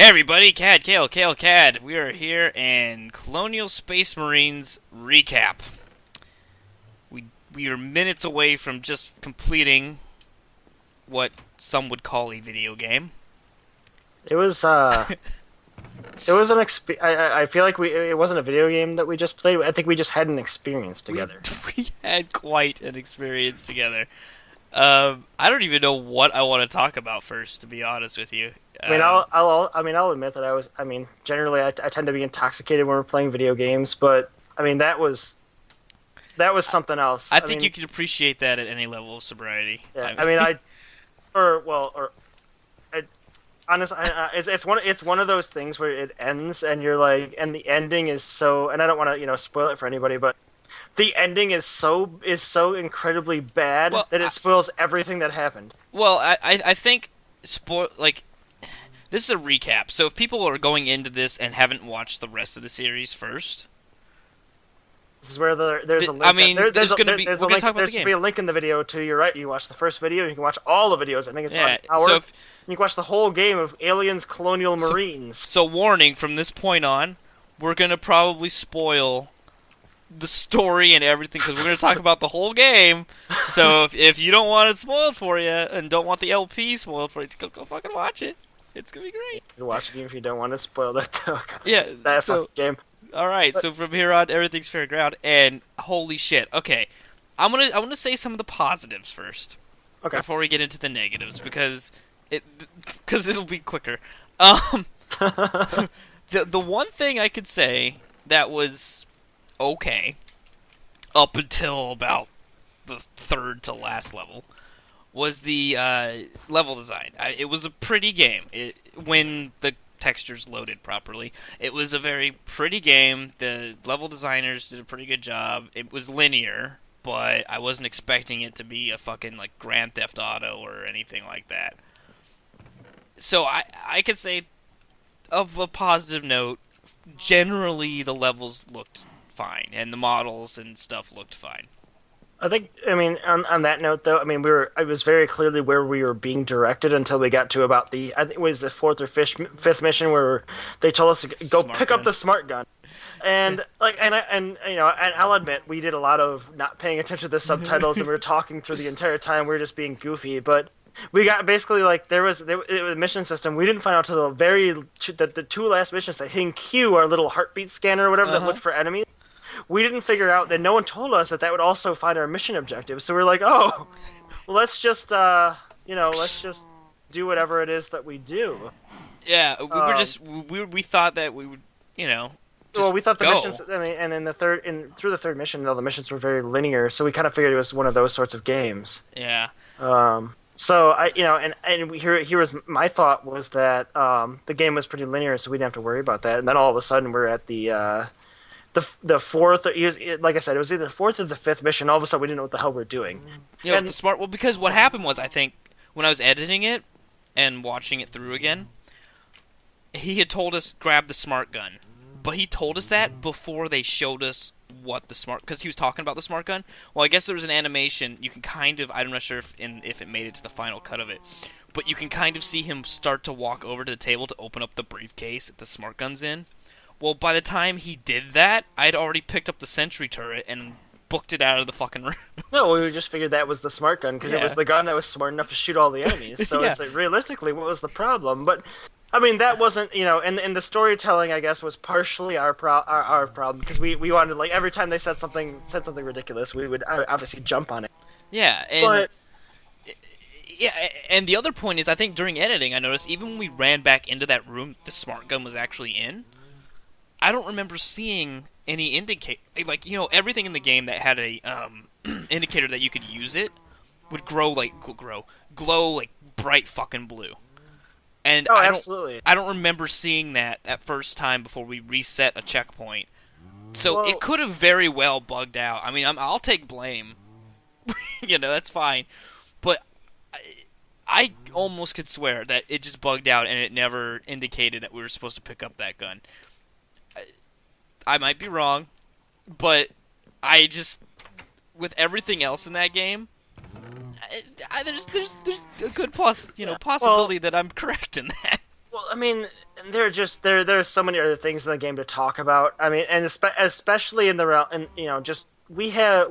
Hey everybody, Khad. We are here in Colonial Space Marines recap. We are minutes away from just completing what some would call a video game. It was it was an I feel like it wasn't a video game that we just played. I think we just had an experience We together. we had quite an experience together. I don't even know what I want to talk about first, to be honest with you. I'll admit that generally I tend to be intoxicated when we're playing video games, but that was something else. I think you can appreciate that at any level of sobriety. Yeah, I mean I or well or I, honestly it's one of those things where it ends and you're like, and the ending is so, and I don't want to spoil it for anybody, but the ending is so incredibly bad that it spoils everything that happened. Well, I think this is a recap. So if people are going into this and haven't watched the rest of the series first, this is where there's a link. I mean, there's going to be. We're going to talk about the game. There's be a link in the video to your right. You watch the first video. You can watch all the videos. I think it's an hour. So you can watch the whole game of Aliens Colonial Marines. So warning, from this point on, we're going to probably spoil the story and everything, because we're going to talk about the whole game. So if you don't want it spoiled for you and don't want the LP spoiled for you, go fucking watch it. It's going to be great. You watch the game if you don't want to spoil that. Yeah, that fucking game. Alright, so from here on, everything's fair ground, and holy shit. Okay, I want to say some of the positives first. Okay. Before we get into the negatives, because it'll be quicker. The one thing I could say that was okay up until about the third to last level was the level design. It was a pretty game. When the textures loaded properly, it was a very pretty game. The level designers did a pretty good job. It was linear, but I wasn't expecting it to be a fucking like Grand Theft Auto or anything like that. So I could say, of a positive note, generally the levels looked fine and the models and stuff looked fine. On that note, though, it was very clearly where we were being directed until we got to about I think it was the fourth or fifth mission where they told us to go pick up the smart gun. And I'll admit, we did a lot of not paying attention to the subtitles, and we were talking through the entire time. We were just being goofy, but we got basically like it was a mission system. We didn't find out until the two last missions that hitting Q, our little heartbeat scanner or whatever that looked for enemies. We didn't figure out that no one told us that would also find our mission objective. So we're like, oh, well, let's just do whatever it is that we do. Yeah, we thought that we would, well, we thought the missions, and in through the third mission, the missions were very linear, so we kind of figured it was one of those sorts of games. Yeah. So here was my thought was that the game was pretty linear, so we didn't have to worry about that. And then all of a sudden, we're at the fourth, like I said, it was either the fourth or the fifth mission. All of a sudden, we didn't know what the hell we're doing. Yeah, because what happened was, I think, when I was editing it and watching it through again, he had told us grab the smart gun, but he told us that before they showed us what because he was talking about the smart gun. Well, I guess there was an animation. You can kind of, I'm not sure if it made it to the final cut of it, but you can kind of see him start to walk over to the table to open up the briefcase that the smart gun's in. Well, by the time he did that, I'd already picked up the sentry turret and booked it out of the fucking room. No, we just figured that was the smart gun, because it was the gun that was smart enough to shoot all the enemies. So it's like, realistically, what was the problem? But, that wasn't, and the storytelling, I guess, was partially our problem, because we wanted, like, every time they said something ridiculous, we would obviously jump on it. Yeah, and the other point is, I think during editing, I noticed, even when we ran back into that room the smart gun was actually in, I don't remember seeing any indicate, like, everything in the game that had a indicator that you could use it would glow like bright fucking blue. And absolutely. I don't remember seeing that first time before we reset a checkpoint. So it could have very well bugged out. I mean, I'll take blame. That's fine. But I almost could swear that it just bugged out and it never indicated that we were supposed to pick up that gun. I might be wrong, but I just, with everything else in that game, there's a good possibility that I'm correct in that. Well, I mean, there's so many other things in the game to talk about. I mean, and especially in the realm, and just there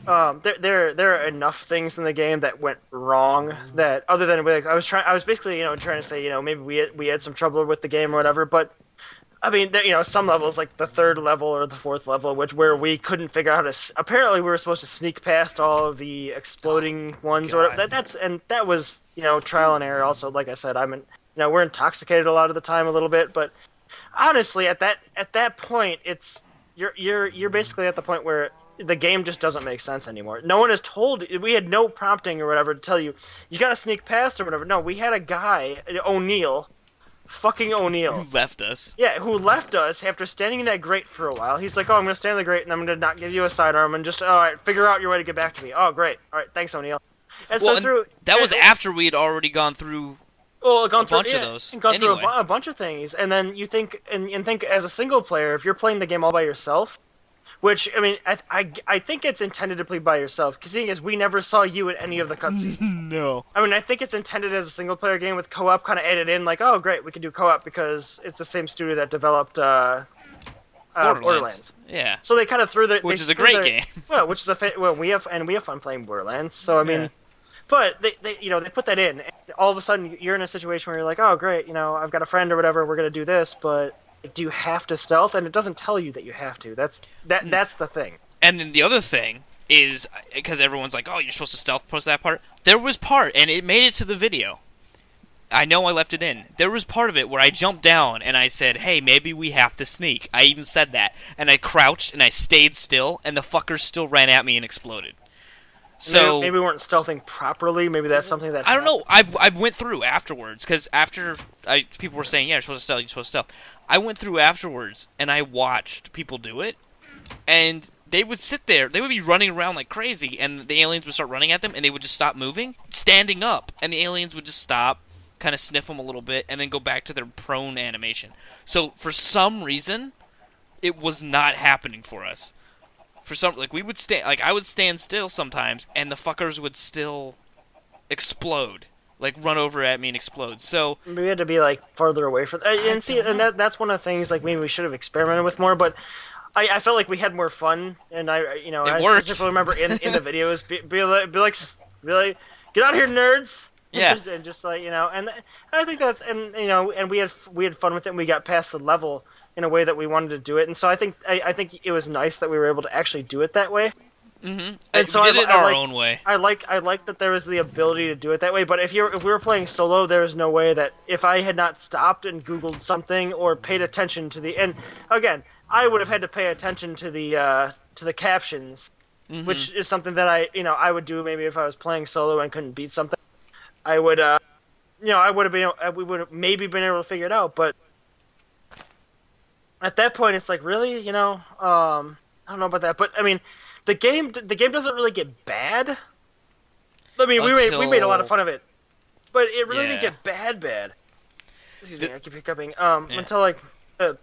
are enough things in the game that went wrong that other than like, I was basically trying to say maybe we had some trouble with the game or whatever, but I mean some levels like the third level or the fourth level where we couldn't figure out how to apparently we were supposed to sneak past all of the exploding ones or that was trial and error. Also, like I said, we're intoxicated a lot of the time a little bit, but honestly at that point it's you're basically at the point where the game just doesn't make sense anymore. No one has told. We had no prompting or whatever to tell you got to sneak past or whatever. No, we had a guy, fucking O'Neill, who left us. Yeah, who left us after standing in that grate for a while. He's like, "Oh, I'm gonna stand in the grate and I'm gonna not give you a sidearm and just all right, figure out your way to get back to me." Oh, great. All right, thanks, O'Neill. And that was after we had already gone through. A bunch of those. And gone through a bunch of things, and then you think and think as a single player, if you're playing the game all by yourself. Which, I mean, I think it's intended to play by yourself, because seeing as we never saw you in any of the cutscenes. No. I mean, I think it's intended as a single-player game with co-op kind of added in, like, oh, great, we can do co-op because it's the same studio that developed Borderlands. Yeah. So they kind of threw the... Which is a great game. Well, we have fun playing Borderlands, so I mean... Yeah. But they put that in, and all of a sudden you're in a situation where you're like, oh, great, I've got a friend or whatever, we're going to do this, but... Do you have to stealth? And it doesn't tell you that you have to. That's the thing. And then the other thing is, because everyone's like, oh, you're supposed to stealth post that part. There was part, and it made it to the video. I know I left it in. There was part of it where I jumped down and I said, hey, maybe we have to sneak. I even said that. And I crouched and I stayed still, and the fuckers still ran at me and exploded. So maybe we weren't stealthing properly. Maybe that's something that... I don't know. I went through afterwards, because people were saying, yeah, you're supposed to stealth, you're supposed to stealth. I went through afterwards, and I watched people do it, and they would sit there, they would be running around like crazy, and the aliens would start running at them, and they would just stop moving, standing up, and the aliens would just stop, kind of sniff them a little bit, and then go back to their prone animation. So, for some reason, it was not happening for us. We would I would stand still sometimes, and the fuckers would still explode. Like, run over at me and explode. So we had to be like farther away from that's one of the things like maybe we should have experimented with more. But I felt like we had more fun, and I specifically remember in the videos be like get out here, nerds. Yeah, and just like and I think that's and we had fun with it, and we got past the level in a way that we wanted to do it, and so I think it was nice that we were able to actually do it that way. Mm-hmm. And so we did it our own way. I like that there was the ability to do it that way. But if we were playing solo, there was no way that if I had not stopped and Googled something or paid attention to and again, I would have had to pay attention to the captions, mm-hmm. which is something that I would do maybe if I was playing solo and couldn't beat something. I would we would have maybe been able to figure it out. But at that point, it's like really, I don't know about that, but I mean. The game doesn't really get bad. I mean, we made a lot of fun of it, but it really didn't get bad. Excuse me, I keep hiccuping. Until like third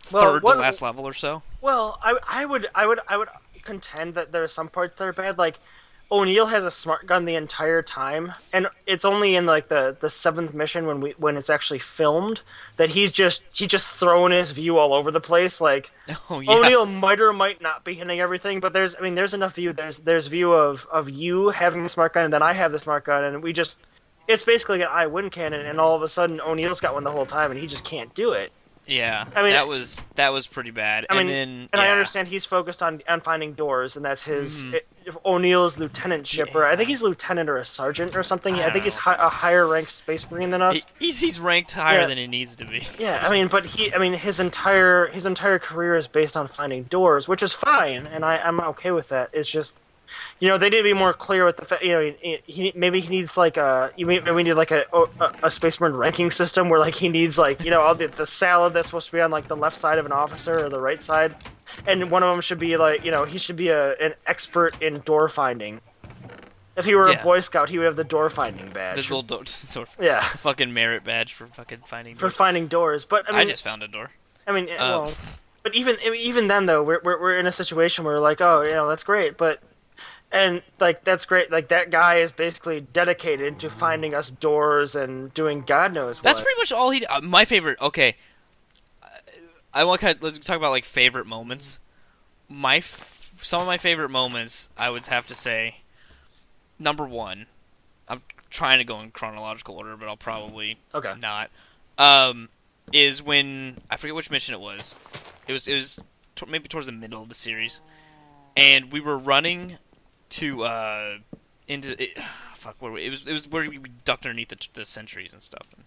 to last level or so. Well, I would contend that there are some parts that are bad. Like O'Neill has a smart gun the entire time, and it's only in like the 7th mission when it's actually filmed that he's just throwing his view all over the place. Like O'Neill might or might not be hitting everything, but there's enough view. There's view of you having the smart gun, and then I have the smart gun, and it's basically an I win cannon, and all of a sudden O'Neill's got one the whole time, and he just can't do it. Yeah, I mean that was pretty bad. I understand he's focused on finding doors, and that's his. Mm-hmm. O'Neill's lieutenant shipper. I think he's lieutenant or a sergeant or something. I think he's a higher ranked space marine than us. He's ranked higher than he needs to be. Yeah, I mean, but his entire career is based on finding doors, which is fine, and I'm okay with that. It's just. They need to be more clear with the fact. Maybe he needs like we need like a Space Marine ranking system where like he needs like all the salad that's supposed to be on like the left side of an officer or the right side, and one of them should be like he should be an expert in door finding. If he were a Boy Scout, he would have the door finding badge. The little door fucking merit badge for fucking finding doors. For finding doors, but I just found a door. I mean, but even then though, we're in a situation where we're like, oh, that's great, but. And like that's great. Like that guy is basically dedicated to finding us doors and doing God knows That's what. pretty much all he. My favorite. Okay, I want to let's talk about like favorite moments. Some of my favorite moments, I would have to say, number one. I'm trying to go in chronological order, but I'll probably Okay. not. Is when I forget which mission it was. It was maybe towards the middle of the series, and we were running to into it, fuck where it was where we ducked underneath the sentries and stuff. And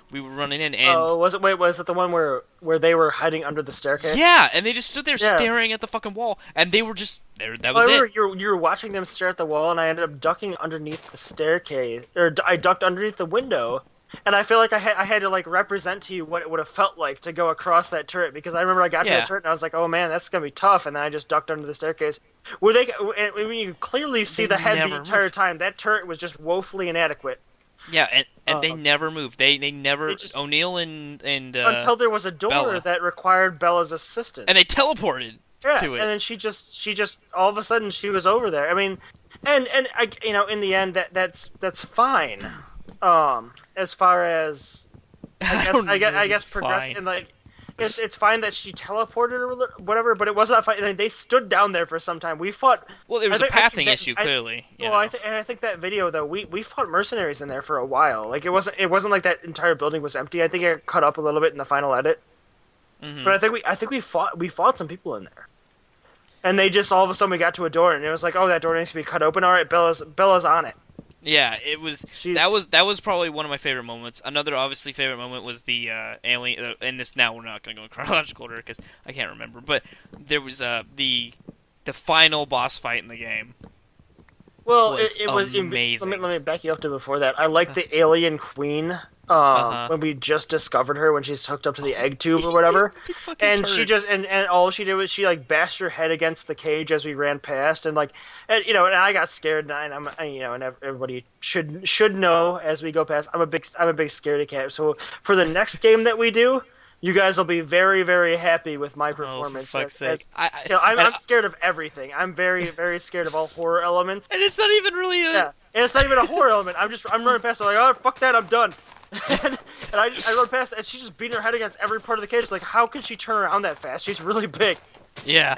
we were running in, and Oh, was it? Wait, was it the one where they were hiding under the staircase? yeah, and they just stood there Yeah. staring at the fucking wall, and they were just there. That Oh, I was remember it. you were watching them stare at the wall, and I ended up ducking underneath the staircase, or I ducked underneath the window, and I feel like I had to like represent to you what it would have felt like to go across that turret, because I remember I got to Yeah. the turret and I was like, oh man, that's gonna be tough, and then I just ducked under the staircase. Where they, and when you clearly see They the head the never entire moved. time, that turret was just woefully inadequate. Yeah, and they Um, never moved. They never they just- O'Neill and Until there was a door Bella. that required Bella's assistance. and they teleported Yeah, to it. and then she just all of a sudden she was over there. I mean, and I in the end that's fine. As far as I guess progress and like it's fine that she teleported or whatever, but it was not fine. They stood down there for some time. We fought. Well, it was I a think- I think pathing that- issue, clearly. You Well, know. I think that video though we fought mercenaries in there for a while. Like it wasn't like that entire building was empty. I think it cut up a little bit in the final edit. Mhm. But I think we fought some people in there, and they just all of a sudden we got to a door and it was like, oh, that door needs to be cut open. All right, Bella's on it. Yeah, it was. She's- That was probably one of my favorite moments. Another obviously favorite moment was the alien. And this now we're not going to go in chronological order because I can't remember. But there was the final boss fight in the game. Well, was it was amazing. Let me back you up to before that. I like the alien queen. When we just discovered her when she's hooked up to the egg tube or whatever, Big fucking and she turd. just and all she did was she like bashed her head against the cage as we ran past, and like, and, you know, and I got scared, and and everybody should know as we go past. I'm a big scaredy cat. So for the next game that we do, you guys will be very, very happy with my performance. for fuck's as- sake. you know, and I'm scared of everything. I'm very, very scared of all horror elements. And it's not even really a. Yeah, and it's not even a horror element. I'm running past. I'm like, oh fuck that, I'm done. and I run past, and she's just beating her head against every part of the cage. Like, how can she turn around that fast? She's really big. Yeah.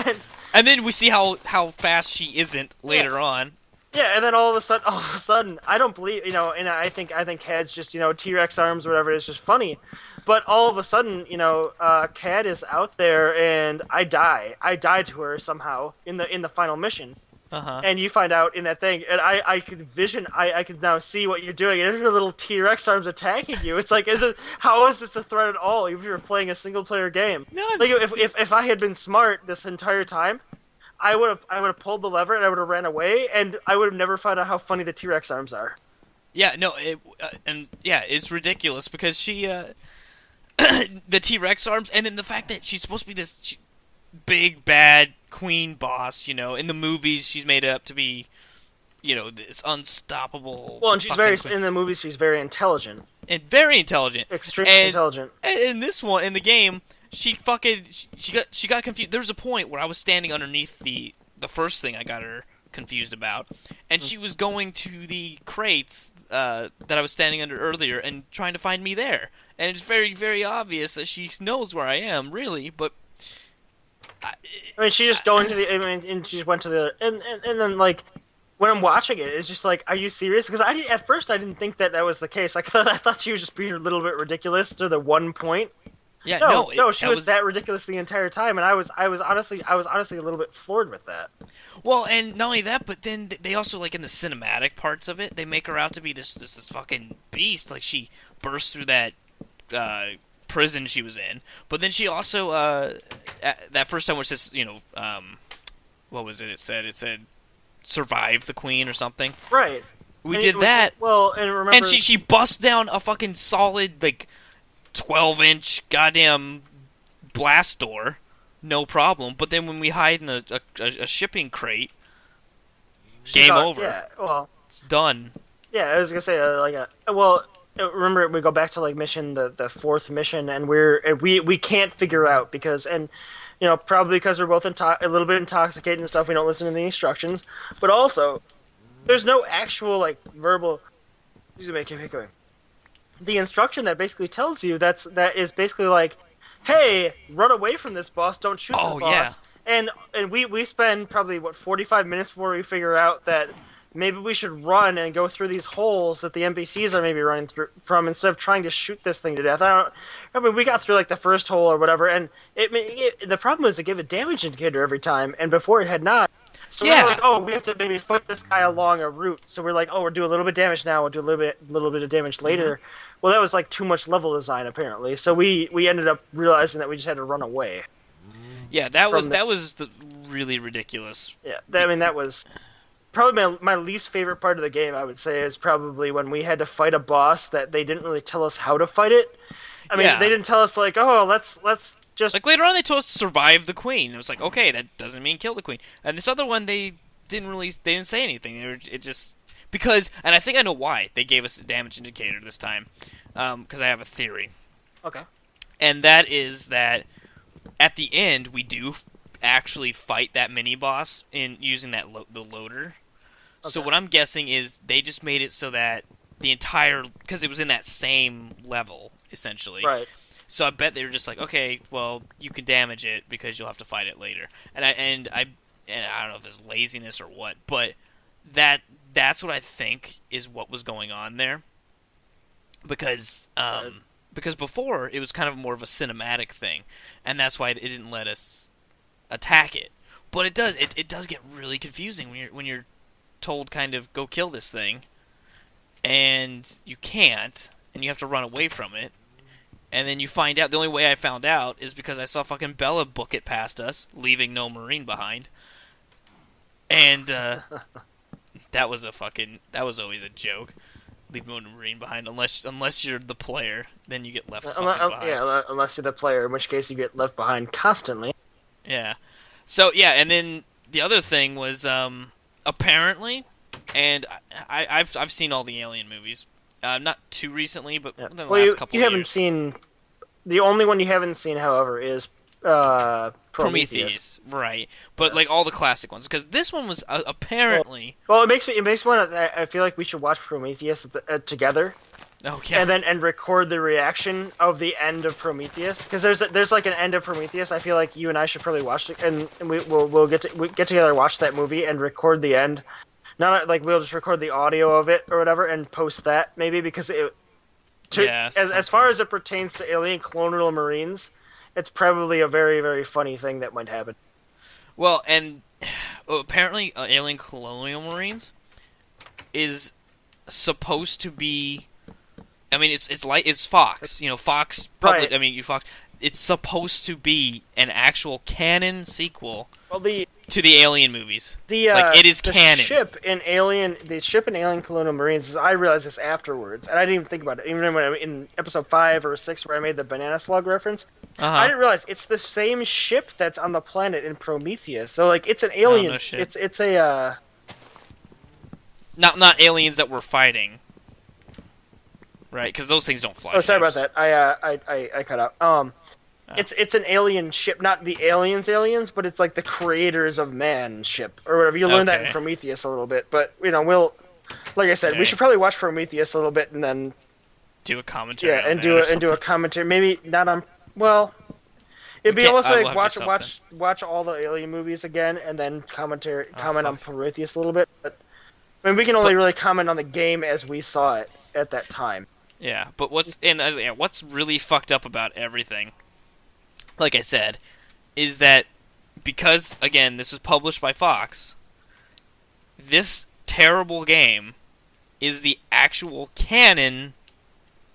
And then we see how fast she isn't later on. Yeah, and then all of a sudden, I don't believe, and I think Khad's just, T-Rex arms, whatever it is, just funny. But all of a sudden, Khad is out there, and I die to her somehow in the final mission. Uh-huh. And you find out in that thing, and I could now see what you're doing, and there's your little T-Rex arms attacking you. It's like, how is this a threat at all, even if you're playing a single-player game? None. Like, if I had been smart this entire time, I would have pulled the lever, and I would have ran away, and I would have never found out how funny the T-Rex arms are. Yeah, no, it's ridiculous because she, the T-Rex arms, and then the fact that she's supposed to be this big, bad queen boss, in the movies she's made up to be, this unstoppable. Well, and she's fucking very, queen. in the movies, she's very intelligent. And very intelligent. Extremely intelligent. And in this one, in the game, she got confused. There was a point where I was standing underneath the first thing I got her confused about, and she was going to the crates that I was standing under earlier and trying to find me there. And it's very, very obvious that she knows where I am, really, but I mean, she just going to the. I mean, and she just went to the. And then like, when I'm watching it, it's just like, are you serious? Because at first I didn't think that was the case. Like, I thought she was just being a little bit ridiculous to the one point. yeah, No, she was that ridiculous the entire time, and I was honestly a little bit floored with that. Well, and not only that, but then they also, like, in the cinematic parts of it, they make her out to be this fucking beast. Like, she burst through that prison she was in. But then she also, that first time where it says, what was it? It said, survive the queen or something. Right. We And did that. Well, and remember. And she busts down a fucking solid, like, 12-inch goddamn blast door. No problem. But then when we hide in a shipping crate, game over. Yeah. Well. It's done. Yeah, I was gonna say remember we go back to like mission the fourth mission, and we can't figure out because probably because we're both a little bit intoxicated and stuff. We don't listen to the instructions, but also there's no actual like verbal. Excuse me, keep going. The instruction that basically tells you that is basically like, hey, run away from this boss, don't shoot the boss. And we spend probably 45 minutes before we figure out that maybe we should run and go through these holes that the NPCs are maybe running through from instead of trying to shoot this thing to death. I mean, we got through like the first hole or whatever, and the problem is it gave a damage indicator every time, and before it had not. So we're like, oh, we have to maybe foot this guy along a route. So we're like, oh, we're doing a little bit of damage now. We'll do a little bit of damage later. Mm-hmm. Well, that was like too much level design apparently. So we ended up realizing that we just had to run away. Yeah, that was really ridiculous. Yeah, that was probably my least favorite part of the game. I would say is probably when we had to fight a boss that they didn't really tell us how to fight it. I mean, they didn't tell us like, oh, let's just like later on they told us to survive the queen. It was like, okay, that doesn't mean kill the queen. And this other one they didn't say anything. Because I think I know why they gave us the damage indicator this time. Because I have a theory. Okay. And that is that at the end we do actually fight that mini boss in using that the loader. Okay. So what I'm guessing is they just made it so that the entire, because it was in that same level essentially. Right. So I bet they were just like, okay, well, you can damage it because you'll have to fight it later. And I don't know if it's laziness or what, but that's what I think is what was going on there. Because before it was kind of more of a cinematic thing, and that's why it didn't let us attack it. But it does get really confusing when you're told kind of go kill this thing, and you can't, and you have to run away from it. And then you find out, the only way I found out is because I saw fucking Bella book it past us, leaving no Marine behind. And that was always a joke. Leave no Marine behind, unless you're the player, then you get left behind. Yeah, unless you're the player, in which case you get left behind constantly. Yeah. So, yeah, and then the other thing was, apparently, and I've seen all the Alien movies. Not too recently, but within the last couple of years. You haven't seen... The only one you haven't seen, however, is Prometheus. Right. But, like, all the classic ones. Because this one was apparently... Well, it makes me want to... I feel like we should watch Prometheus together. Okay. And record the reaction of the end of Prometheus. Because there's like an end of Prometheus. I feel like you and I should probably watch it. And we'll get together and watch that movie and record the end. Not like we'll just record the audio of it or whatever and post that maybe because as far as it pertains to Alien Colonial Marines, it's probably a very, very funny thing that might happen. Well, and apparently Alien Colonial Marines is supposed to be. I mean, it's Fox. You know, Fox. Right. I mean, Fox. It's supposed to be an actual canon sequel to the Alien movies. It is canon. The ship in Alien Colonial Marines, I realized this afterwards, and I didn't even think about it. Even when in episode 5 or 6 where I made the banana slug reference, I didn't realize it's the same ship that's on the planet in Prometheus. So, like, it's an alien. No shit. It's a... Not aliens that we're fighting. Right, because those things don't fly. Oh, sorry about that. I cut out. It's an alien ship, not the aliens, but it's like the creators of man ship or whatever. You learn that in Prometheus a little bit, but like I said, we should probably watch Prometheus a little bit and then do a commentary. Yeah, and do a commentary. Maybe not on. Well, it'd be almost like watch all the Alien movies again and then comment on Prometheus a little bit. But I mean, we can only really comment on the game as we saw it at that time. Yeah, but what's really fucked up about everything, like I said, is that because, again, this was published by Fox, this terrible game is the actual canon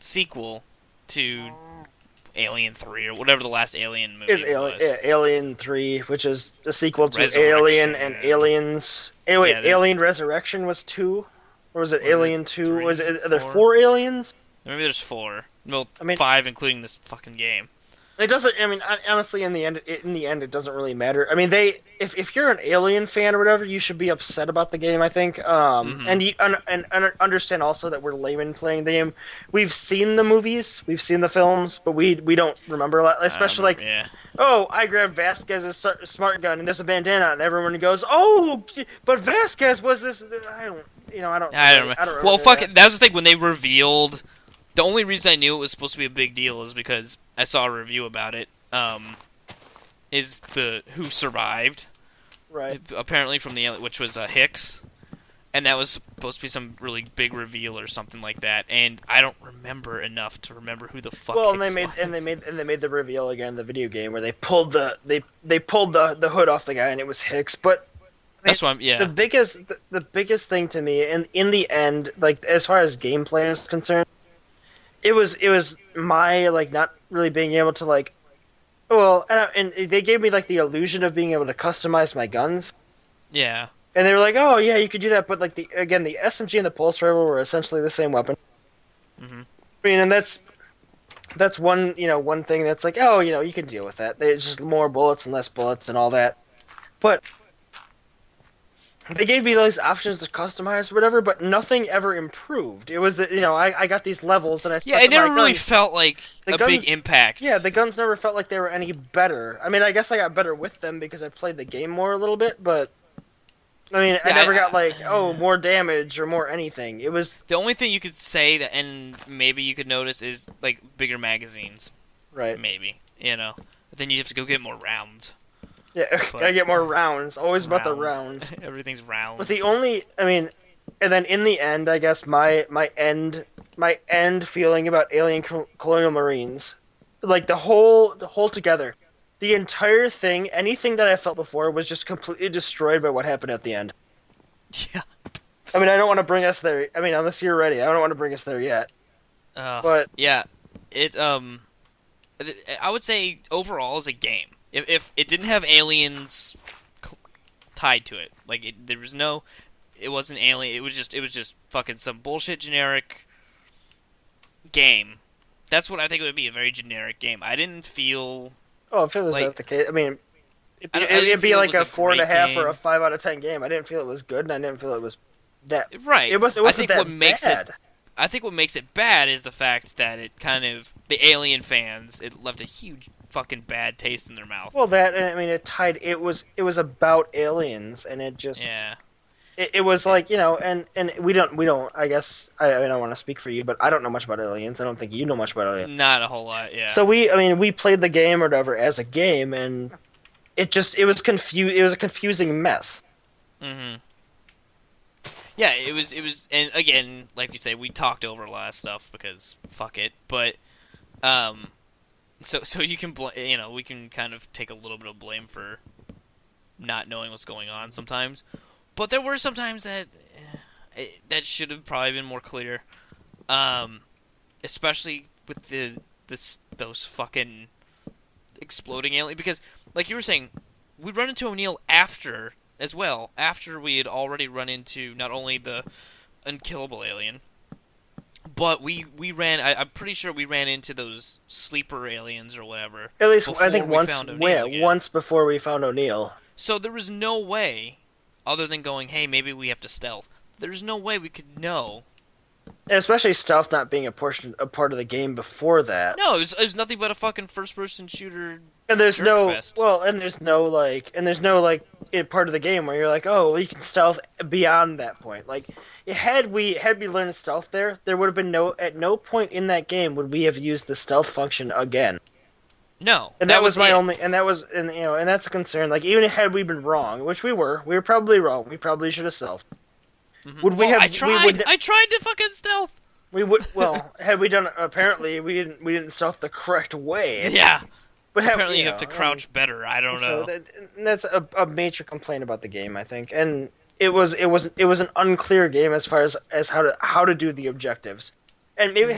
sequel to Alien 3, or whatever the last Alien movie was. Yeah, Alien 3, which is a sequel to Alien and Aliens. Alien Resurrection was 2? Or was it Alien 2? Are there 4 Aliens? Maybe there's 4. Well, 5 including this fucking game. It doesn't. I mean, honestly, in the end, it doesn't really matter. I mean, if you're an Alien fan or whatever, you should be upset about the game. I think. Mm-hmm. And understand also that we're laymen playing the game. We've seen the movies, we've seen the films, but we don't remember a lot. I don't Especially remember, like, yeah. oh, I grabbed Vasquez's smart gun and there's a bandana, and everyone goes, oh, but Vasquez was this. I don't. I don't. I don't remember. I don't Well, remember fuck that. it. That was the thing when they revealed. The only reason I knew it was supposed to be a big deal is because I saw a review about it. Is the who survived Right. apparently from the which was Hicks, and that was supposed to be some really big reveal or something like that. And I don't remember enough to remember who the fuck Well, Hicks was. and they made the reveal again in the video game where they pulled the hood off the guy and it was Hicks. But That's what I'm. Yeah. the biggest thing to me, and in the end, like as far as gameplay is concerned, it was my like not really being able to like. Well, and they gave me like the illusion of being able to customize my guns. Yeah. And they were like, "Oh yeah, you could do that," but like the SMG and the pulse rifle were essentially the same weapon. Mm-hmm. I mean, and that's one thing that's like, oh, you can deal with that. It's just more bullets and less bullets and all that. But they gave me those options to customize or whatever, but nothing ever improved. It was, I got these levels and I stuck Yeah, it to my never really guns. felt like The a guns- big impact. Yeah, the guns never felt like they were any better. I mean, I guess I got better with them because I played the game more a little bit, but I mean, I Yeah, never got like, oh, more damage or more anything. It was The only thing you could say that, and maybe you could notice, is like bigger magazines. right. Maybe But then you have to go get more rounds. Yeah, But- gotta get more rounds. Always about the rounds. Everything's rounds. But I mean, and then in the end, I guess my end feeling about Alien Colonial Marines, like the whole together, the entire thing, anything that I felt before was just completely destroyed by what happened at the end. Yeah. I mean, I don't want to bring us there. I mean, unless you're ready, I don't want to bring us there yet. But yeah, I would say overall as a game, if it didn't have aliens tied to it, like it wasn't alien. It was just fucking some bullshit generic game. That's what I think it would be, a very generic game. I didn't feel. oh, if it was Like- that the case, I mean, I didn't it'd be feel it like was a a 4.5 great or a game. 5 out of 10 game. I didn't feel it was good, and I didn't feel it was that. Right. It wasn't I think that what makes bad. I think what makes it bad is the fact that it kind of the alien fans, it left a huge fucking bad taste in their mouth. Well, I mean, it was about aliens, and it just Yeah. it was like, and we don't. I guess I don't want to speak for you, but I don't know much about aliens. I don't think you know much about aliens. Not a whole lot. Yeah. So we played the game or whatever as a game, and it was It was a confusing mess. Mm-hmm. Yeah, it was, and again, like you say, we talked over a lot of stuff because fuck it. But, so you can, we can kind of take a little bit of blame for not knowing what's going on sometimes. But there were some times that that should have probably been more clear, especially with those fucking exploding alien. Because, like you were saying, we run into O'Neill after we had already run into not only the unkillable alien, but I'm pretty sure we ran into those sleeper aliens or whatever. At least I before think we once. found O'Neill again. Once before we found O'Neill. So there was no way, other than going, hey, maybe we have to stealth. There's no way we could know. And especially stealth not being a part of the game before that. No, it was nothing but a fucking first-person shooter. And there's no Jerkfest. and there's no part of the game where you're like, oh, well, you can stealth beyond that point. Like, had we learned stealth there would have been at no point in that game would we have used the stealth function again. No, And that was my it. only, and that's a concern. Like, even had we been wrong, which we were probably wrong. We probably should have stealthed. Mhm. Would we Well, have? I tried. I tried to fucking stealth. We would. Well, had we done? Apparently, we didn't stealth the correct way. Yeah. But Apparently, you have to crouch better. I don't know. That's a major complaint about the game, I think, and it was an unclear game as far as how to do the objectives. And maybe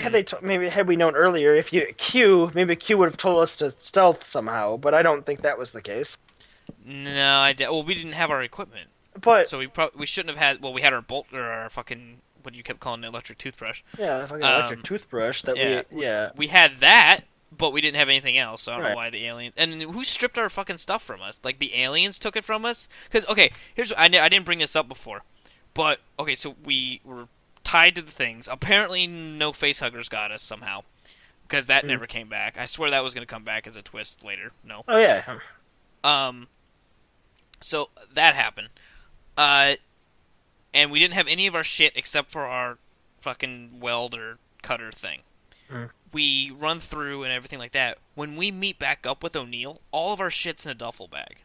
had we known earlier, maybe Q would have told us to stealth somehow, but I don't think that was the case. No, well, we didn't have our equipment, But so we shouldn't have had. Well, we had our bolt or our fucking what you kept calling the electric toothbrush. yeah, the fucking electric toothbrush that yeah, we we had that, but we didn't have anything else, so I don't know Right. why the aliens... And who stripped our fucking stuff from us? Like, the aliens took it from us? Because, okay, here's... I didn't bring this up before, but, okay, so we were tied to the things. Apparently, no facehuggers got us somehow, because that never came back. I swear that was going to come back as a twist later. No. Oh yeah. So, that happened. And we didn't have any of our shit except for our fucking weld or cutter thing. We run through and everything like that. When we meet back up with O'Neill, all of our shit's in a duffel bag.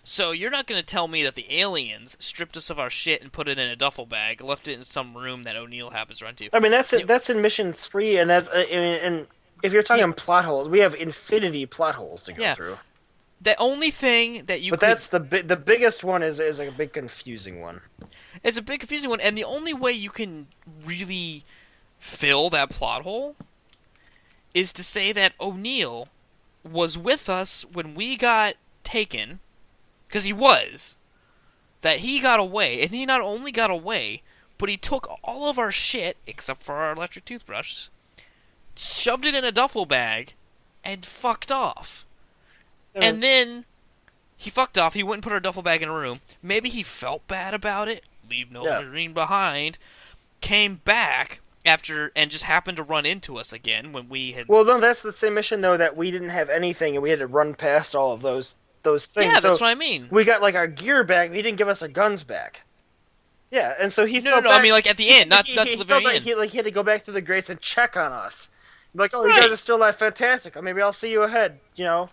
So you're not going to tell me that the aliens stripped us of our shit and put it in a duffel bag, left it in some room that O'Neill happens to run to. I mean, that's in mission 3, and that's and if you're talking plot holes, we have infinity plot holes to go through. The only thing that you But that's the biggest one is a big confusing one. It's a big confusing one, and the only way you can really fill that plot hole is to say that O'Neill was with us when we got taken, because he was, that he got away, and he not only got away, but he took all of our shit, except for our electric toothbrush, shoved it in a duffel bag, and fucked off. And then he fucked off, he went and put our duffel bag in a room, maybe he felt bad about it, leave no Marine behind, came back after and just happened to run into us again when we had... Well, no, that's the same mission, though, that we didn't have anything, and we had to run past all of those things. Yeah, so that's what I mean. We got, like, our gear back, but he didn't give us our guns back. Yeah, and so he felt No, back, I mean, like, at the end, not to the very end. He had to go back through the grates and check on us. Like, oh, you guys are still alive, fantastic. Or maybe I'll see you ahead, you know?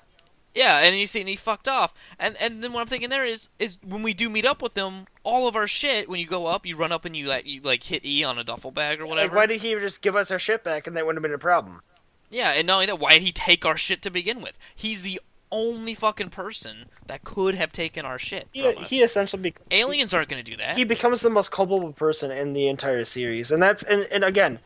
Yeah, and you see, and he fucked off. And then what I'm thinking there is when we do meet up with them, all of our shit, when you go up, you run up and you hit E on a duffel bag or whatever. Like, why did he just give us our shit back and that wouldn't have been a problem? Yeah, and not only that, why did he take our shit to begin with? He's the only fucking person that could have taken our shit from us. He essentially aliens aren't going to do that. He becomes the most culpable person in the entire series, and that's and again,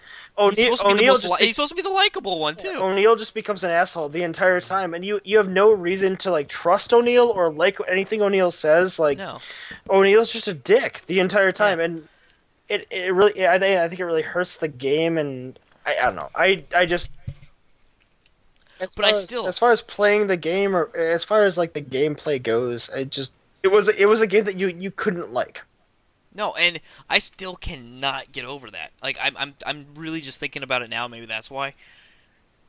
he's supposed to be the likable one too. O'Neill just becomes an asshole the entire time, and you have no reason to like trust O'Neill or like anything O'Neill says. Like, no. O'Neill's just a dick the entire time, and it really I think it really hurts the game, and I don't know I just. As far as playing the game, or as far as like the gameplay goes, it was a game that you couldn't like. No, and I still cannot get over that. Like I'm really just thinking about it now. Maybe that's why.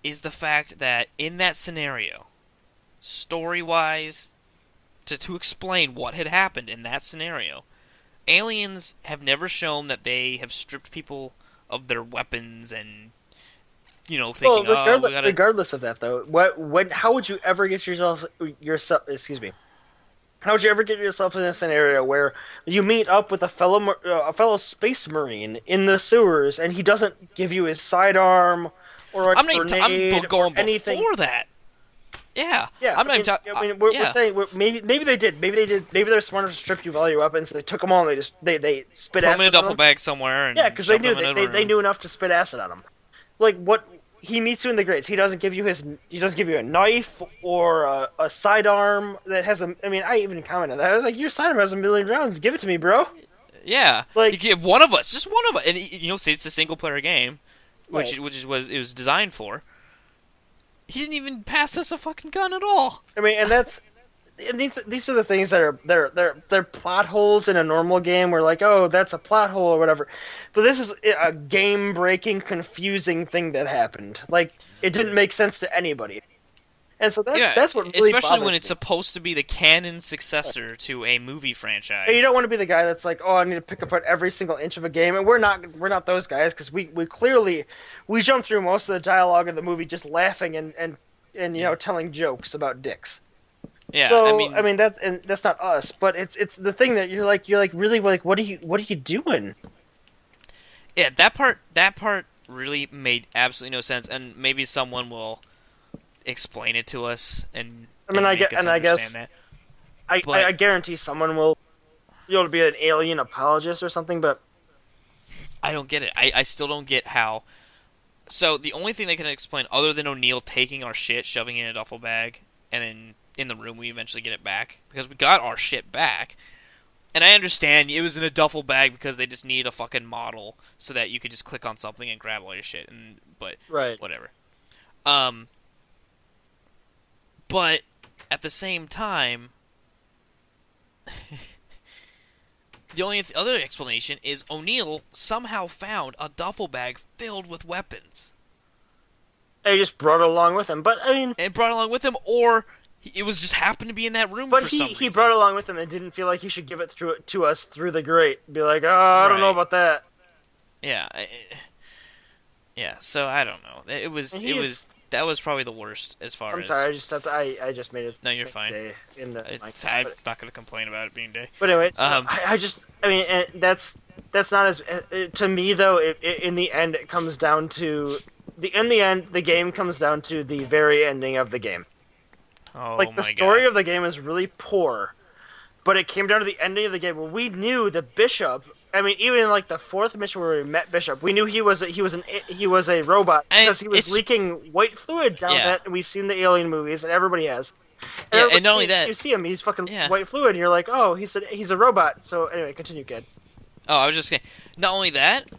Is the fact that in that scenario, story wise, to explain what had happened in that scenario, aliens have never shown that they have stripped people of their weapons and. Thinking, regardless of that, though, how would you ever get yourself? Excuse me. How would you ever get yourself in a scenario where you meet up with a fellow space marine in the sewers, and he doesn't give you his sidearm or a grenade I'm going or anything? Before that. Yeah. I'm not even talking. I mean, we're saying maybe they did. Maybe they're smart enough to strip you of all your weapons. So they took them all. And they spit acid. Put them in a duffel bag somewhere. And because they knew enough to spit acid on them. Like what. He meets you in the grates. He doesn't give you a knife or a sidearm that has a. I mean, I even commented that. I was like, your sidearm has 1,000,000 rounds. Give it to me, bro. Yeah, like you give one of us, just one of us, and say it's a single player game, which it was designed for. He didn't even pass us a fucking gun at all. I mean, and these are the things that are they're plot holes in a normal game. We're like, oh, that's a plot hole or whatever. But this is a game-breaking, confusing thing that happened. Like, it didn't make sense to anybody. And so that's what really especially when it's supposed to be the canon successor to a movie franchise. And you don't want to be the guy that's like, oh, I need to pick apart every single inch of a game. And we're not those guys, because we clearly jump through most of the dialogue of the movie just laughing and telling jokes about dicks. Yeah, so I mean that's not us, but it's the thing that you're like really like what are you doing? Yeah, that part really made absolutely no sense, and maybe someone will explain it to us and I guess I guarantee someone will be an alien apologist or something, but I don't get it. I still don't get how. So the only thing they can explain other than O'Neill taking our shit, shoving it in a duffel bag, and then in the room we eventually get it back because we got our shit back. And I understand it was in a duffel bag because they just need a fucking model so that you could just click on something and grab all your shit. But right. Whatever. But at the same time, the only other explanation is O'Neill somehow found a duffel bag filled with weapons. And he just brought it along with him. But, I mean... And brought it along with him, or it was just happened to be in that room for some reason. But he brought it along with him and didn't feel like he should give it to us through the grate. Be like, oh, I don't know about that. Yeah. So I don't know. That was probably the worst as far as... I'm sorry, I just made it... No, you're fine. Day in the I'm not going to complain about it being day. But anyway, so that's not as... to me, though, in the end, it comes down to... In the end, the game comes down to the very ending of the game. Oh, like, the story of the game is really poor, but it came down to the ending of the game where we knew the Bishop... I mean, even in, like, the fourth mission where we met Bishop, we knew he was a robot because he was leaking white fluid down that, and we've seen the Alien movies, and everybody has. And not only that... You see him, he's fucking white fluid, and you're like, oh, he's a robot. So, anyway, continue, Khad. Oh, I was just saying, not only that,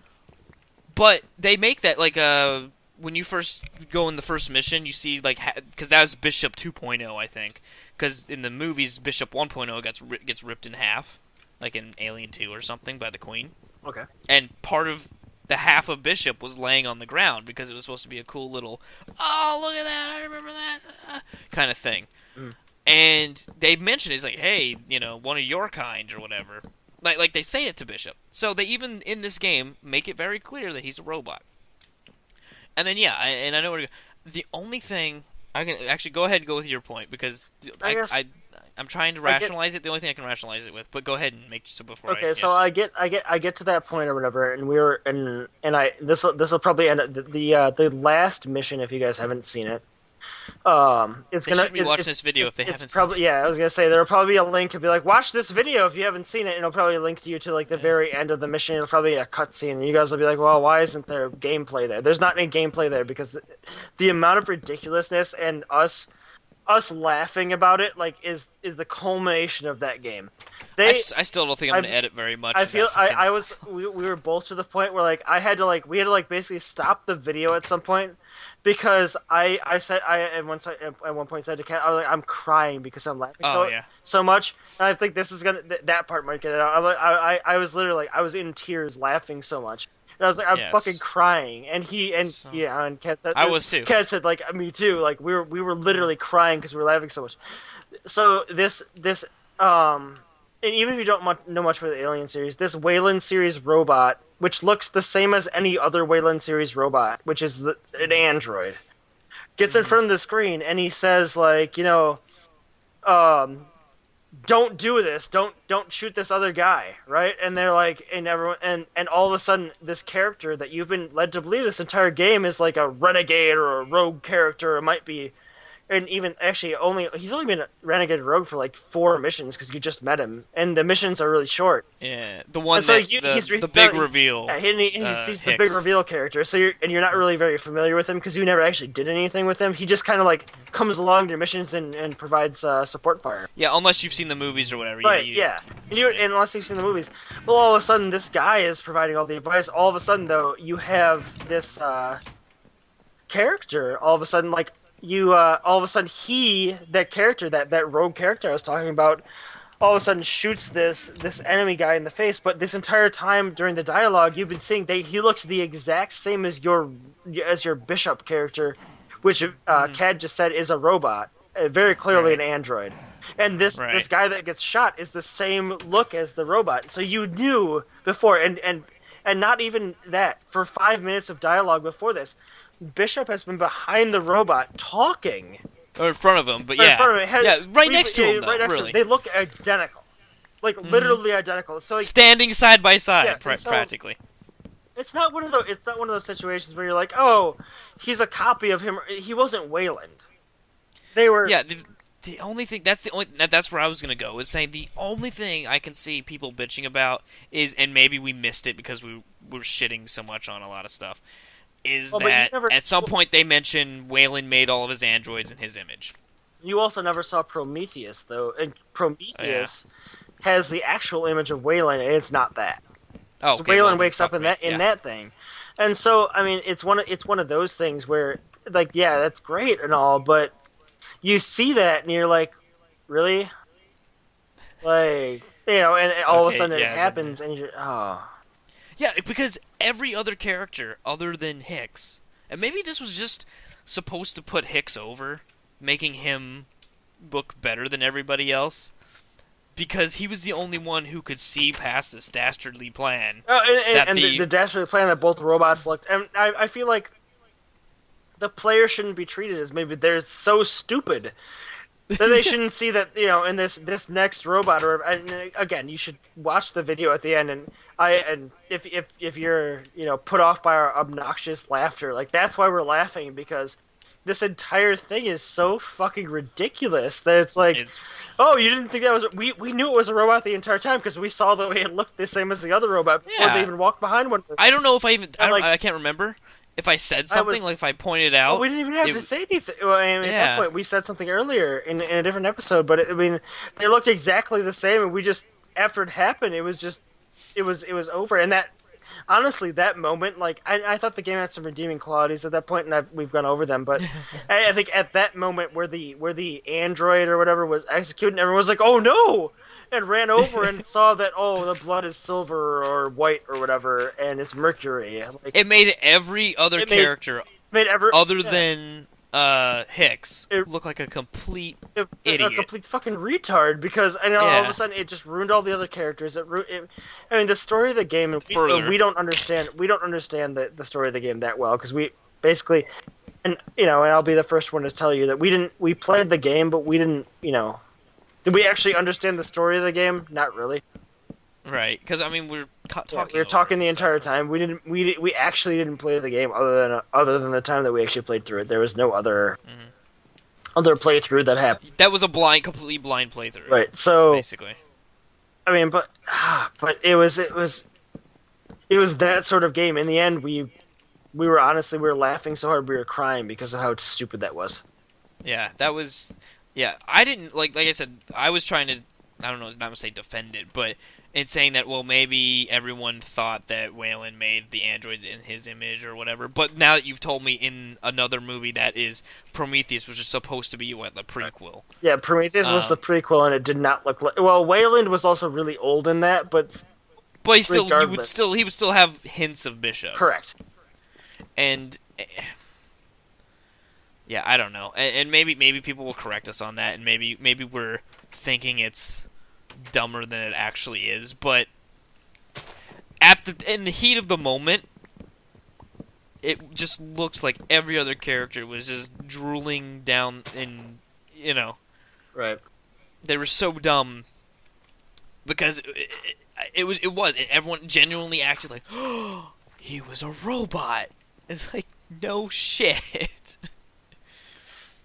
but they make that, like, when you first go in the first mission, you see, like, because that was Bishop 2.0, I think. Because in the movies, Bishop 1.0 gets ripped in half. Like in Alien 2 or something by the Queen. Okay. And part of the half of Bishop was laying on the ground because it was supposed to be a cool little, oh, look at that, I remember that, kind of thing. Mm. And they mentioned, it's like, hey, one of your kind or whatever. Like they say it to Bishop. So they even, in this game, make it very clear that he's a robot. And then, I know where to go. The only thing, I can actually go ahead and go with your point because I'm trying to rationalize it. The only thing I can rationalize it with, but go ahead and make so before. Okay, so I get to that point or whatever, and this will probably end up the last mission if you guys haven't seen it. They should be watching this video if they haven't. Probably I was gonna say there'll probably be a link. It'll be like watch this video if you haven't seen it, and it'll probably link to you to like the very end of the mission. It'll probably be a cutscene, and you guys will be like, well, why isn't there gameplay there? There's not any gameplay there because the amount of ridiculousness and us laughing about it is the culmination of that game. I still don't think I'm gonna edit very much. I feel we were both to the point where we had to basically stop the video at some point because I said at one point said to Khad, I was like, I'm crying because I'm laughing so much. And I think this is that part might get it out. I was literally I was in tears laughing so much. And I was like, I'm fucking crying, and Khad said, I was too. Khad said, me too. Like we were literally crying because we were laughing so much. So this and even if you don't know much about the Alien series, this Weyland series robot, which looks the same as any other Weyland series robot, which is an android, gets in front of the screen and he says don't do this. Don't shoot this other guy, right? And they're like, and everyone, and all of a sudden, this character that you've been led to believe this entire game is like a renegade or a rogue character. It might be, and even actually he's only been a renegade rogue for like 4 missions because you just met him, and the missions are really short. Yeah, the one the big reveal. Yeah, he's the big reveal character. So you're not really very familiar with him because you never actually did anything with him. He just kind of comes along to your missions and provides support fire. Yeah, unless you've seen the movies or whatever. Right. And unless you've seen the movies. Well, all of a sudden this guy is providing all the advice. All of a sudden though, you have this character. All of a sudden that character, that rogue character I was talking about, all of a sudden shoots this enemy guy in the face. But this entire time during the dialogue, you've been seeing he looks the exact same as your Bishop character, which Khad just said is a robot, very clearly an android. And this guy that gets shot is the same look as the robot. So you knew before, and not even that, for 5 minutes of dialogue before this, Bishop has been behind the robot talking. Or in front of him, but right next to him, really. They look identical. Literally identical. So standing side by side, practically. It's not one of those situations where you're like, oh, he's a copy of him. He wasn't Weyland. They were. Yeah, the only thing that's where I was gonna go, is saying the only thing I can see people bitching about is, and maybe we missed it because we were shitting so much on a lot of stuff, is that at some point they mention Weyland made all of his androids in his image. You also never saw Prometheus, though, and Prometheus has the actual image of Weyland, and it's not that. Oh, so Weyland wakes up in that thing, and so I mean, it's one of those things where, that's great and all, but you see that and you're like, really? Like, and all of a Okay, sudden it yeah, happens, and you're, oh. yeah, because every other character other than Hicks, and maybe this was just supposed to put Hicks over, making him look better than everybody else, because he was the only one who could see past this dastardly plan. That The dastardly plan that both robots looked, and I feel like the player shouldn't be treated as maybe they're so stupid that they shouldn't see that in this next robot. Or and again, you should watch the video at the end, and if you're put off by our obnoxious laughter, like that's why we're laughing, because this entire thing is so fucking ridiculous that it's like, it's oh, you didn't think that was we knew it was a robot the entire time because we saw the way it looked the same as the other robot before Yeah. they even walked behind one. I don't know if I even And, like, I can't remember if I said something, like if I pointed well, out. we didn't even have to say anything. Well, I mean, at Yeah. that point, we said something earlier in a different episode, but I mean, they looked exactly the same, and we just after it happened, it was over. And that honestly, that moment, like I thought the game had some redeeming qualities at that point, and we've gone over them. But I think at that moment where the android or whatever was executing, everyone was like, "Oh no!" and ran over and saw that, oh, the blood is silver or white or whatever, and it's mercury. Like, It made every other character other than Hicks look like a complete idiot. A complete fucking retard, because I know all of a sudden it just ruined all the other characters. I mean, the story of the game, we don't understand the story of the game that well, because we basically, and I'll be the first one to tell you that we played the game, but we didn't, did we actually understand the story of the game? Not really. Right, because I mean we were talking the entire time. We actually didn't play the game other than the time that we actually played through it. There was no other other playthrough that happened. That was a completely blind playthrough. Right. So basically, I mean, but it was that sort of game. In the end, we were laughing so hard we were crying because of how stupid that was. Yeah, that was. Yeah, I didn't like I said. I was trying to. I don't know, not to say defend it, but in saying that, well, maybe everyone thought that Wayland made the androids in his image or whatever. But now that you've told me in another movie that is Prometheus, which is supposed to be the prequel. Yeah, Prometheus was the prequel, and it did not look like. Well, Wayland was also really old in that, but he would still have hints of Bishop. Correct. And yeah, I don't know, and maybe people will correct us on that, and maybe we're thinking it's dumber than it actually is, but in the heat of the moment, it just looks like every other character was just drooling down right. They were so dumb because it was and everyone genuinely acted like, oh, he was a robot. It's like, no shit.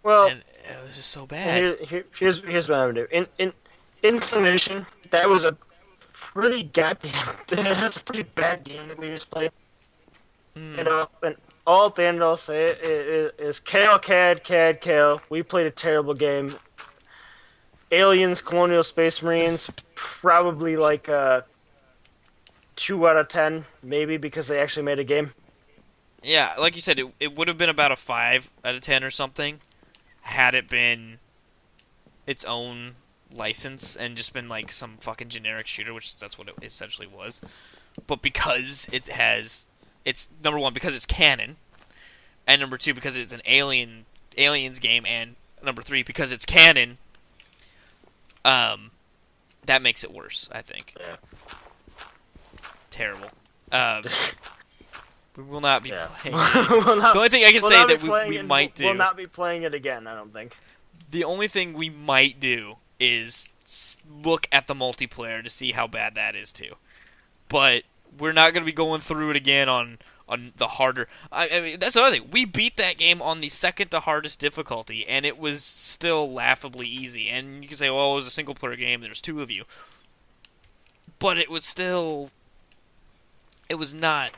Well, and it was just so bad. Here's what I'm gonna do. In summation, that was a pretty that's a pretty bad game that we just played. And all at the end I'll say is Keyl, Khad, Keyl. We played a terrible game. Aliens, Colonial Space Marines, probably like 2 out of 10, maybe, because they actually made a game. Yeah, like you said, it would have been about a 5 out of 10 or something, had it been its own license and just been like some fucking generic shooter, which that's what it essentially was. But because it's number one, because it's canon, and number two, because it's an aliens game, and number three, because it's canon, that makes it worse, I think. Yeah. Terrible. We will not be playing. The only thing I can say that we might do. We'll not be playing it again, I don't think. The only thing we might do is look at the multiplayer to see how bad that is too. But we're not going to be going through it again on the harder. I mean, that's another thing. We beat that game on the second to hardest difficulty, and it was still laughably easy. And you can say, well, it was a single player game. There's 2 of you. But it was still. It was not.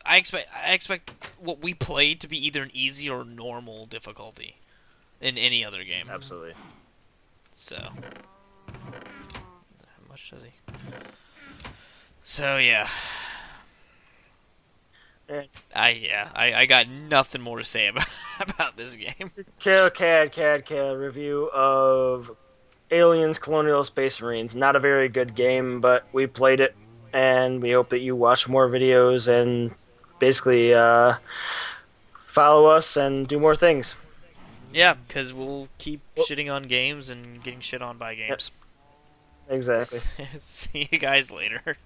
I expect what we played to be either an easy or normal difficulty in any other game. Absolutely. So, how much does he? So yeah. I got nothing more to say about about this game. Khad, review of Aliens Colonial Space Marines. Not a very good game, but we played it, and we hope that you watch more videos and basically follow us and do more things. Yeah, because we'll keep shitting on games and getting shit on by Yep, games. exactly. See you guys later.